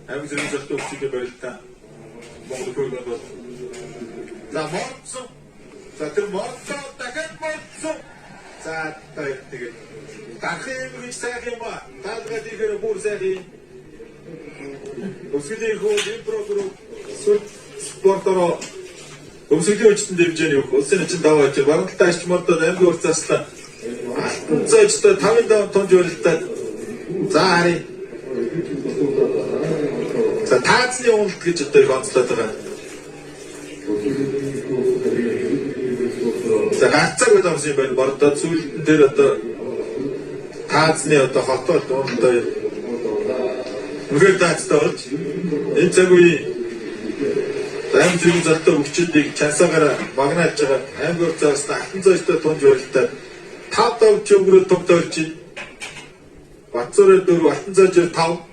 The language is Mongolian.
аймаг зэрэг зөвлөлт өгчигээ барилтаа Монгол хөргөнд бол за морцсон. За тэр морцоо дахиад морцсон. За тэгээд дахин гэж сайхан юм ба. Таалгаад ихээр бүр сайхан. Өсгөлийн хөө импрограм спортороо өмсгөлийн хүчтэн дэмжээний өөх. Улсын чинь даваач барамталтаа ачмордод аймгийн урцааслаа. Зөжтэй 5 тонн жуултад за харъя. За таацны уналт гэж одоо их онцлоод байгаа. За гаццаг гэдэг юм байна. Бордод сүүлдэн дээр одоо таацны одоо хотол одоо нүгээр таацтай болж энэ цаг үеийн аймаг зэрэг золтой өгчүүдийг чансаагаар магнааж байгаа аймгийн урцаас алтан зоостой тонн жуултад 5 давж өгрөө тогтоолж байна. Батцороо 4 алтан зоожор 5